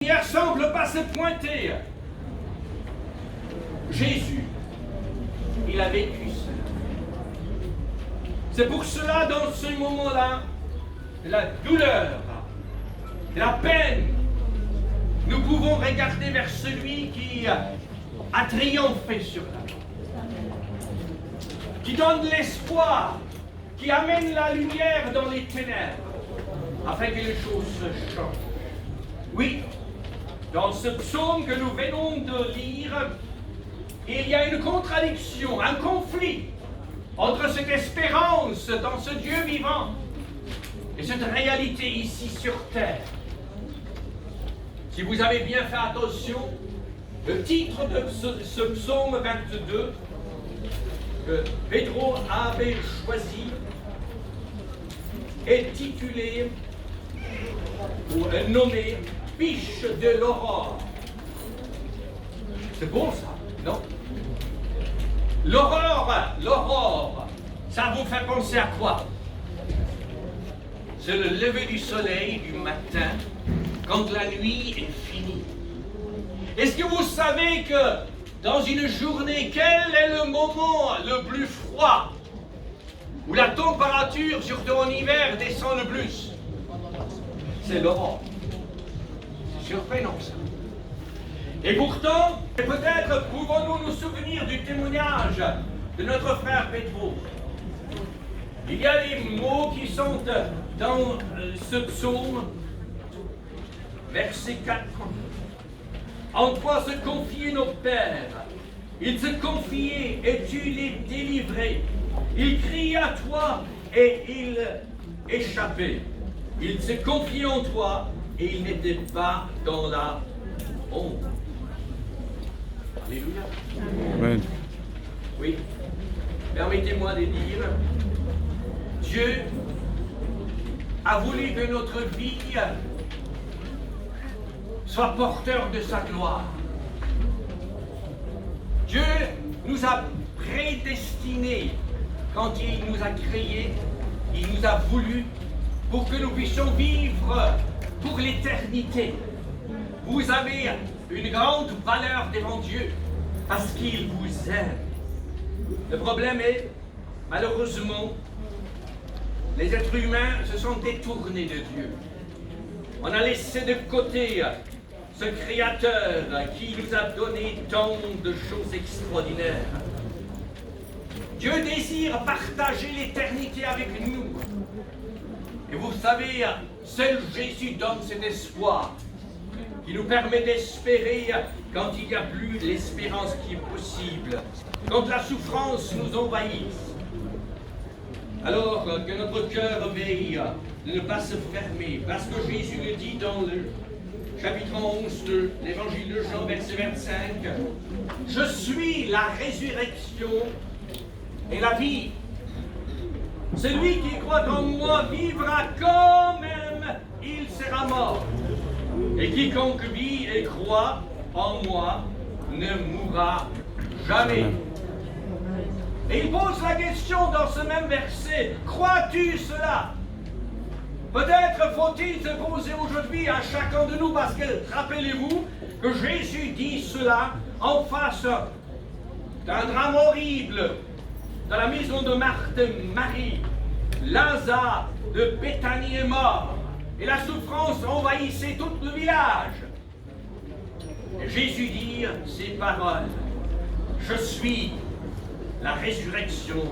Il ne semble pas se pointer. Jésus, il a vécu cela. C'est pour cela, dans ce moment-là, la douleur, la peine, nous pouvons regarder vers celui qui a triomphé sur la mort, qui donne l'espoir, qui amène la lumière dans les ténèbres, afin que les choses se changent. Oui, dans ce psaume que nous venons de lire, il y a une contradiction, un conflit entre cette espérance dans ce Dieu vivant et cette réalité ici sur terre. Si vous avez bien fait attention, le titre de ce psaume 22 que Pedro avait choisi est titulé ou nommé Fiche de l'aurore. C'est beau ça, non? L'aurore, ça vous fait penser à quoi? C'est le lever du soleil du matin, quand la nuit est finie. Est-ce que vous savez que dans une journée, quel est le moment le plus froid, où la température, surtout en hiver, descend le plus? C'est l'aurore. C'est surprenant ça. Et pourtant, peut-être pouvons-nous nous souvenir du témoignage de notre frère Pedro. Il y a des mots qui sont dans ce psaume, verset 4. En toi se confiaient nos pères, ils se confiaient et tu les délivrais. Ils criaient à toi et ils échappaient. Ils se confiaient en toi et ils n'étaient pas dans la honte. Alléluia. Amen. Oui. Permettez-moi de dire, Dieu a voulu que notre vie soit porteur de sa gloire. Dieu nous a prédestinés quand il nous a créés, il nous a voulu pour que nous puissions vivre pour l'éternité. Vous avez une grande valeur devant Dieu parce qu'il vous aime. Le problème est, malheureusement, les êtres humains se sont détournés de Dieu. On a laissé de côté ce Créateur qui nous a donné tant de choses extraordinaires. Dieu désire partager l'éternité avec nous. Et vous savez, seul Jésus donne cet espoir qui nous permet d'espérer quand il n'y a plus l'espérance qui est possible, quand la souffrance nous envahisse. Alors que notre cœur veille de ne pas se fermer, parce que Jésus le dit dans le chapitre 11 de l'évangile de Jean, verset 25, « Je suis la résurrection et la vie. Celui qui croit en moi vivra quand même il sera mort. Et quiconque vit et croit en moi ne mourra jamais. » Et il pose la question dans ce même verset, crois-tu cela? Peut-être faut-il se poser aujourd'hui à chacun de nous, parce que rappelez-vous que Jésus dit cela en face d'un drame horrible dans la maison de Marthe et Marie. Lazare de Béthanie est mort et la souffrance envahissait tout le village. Et Jésus dit ces paroles, je suis la résurrection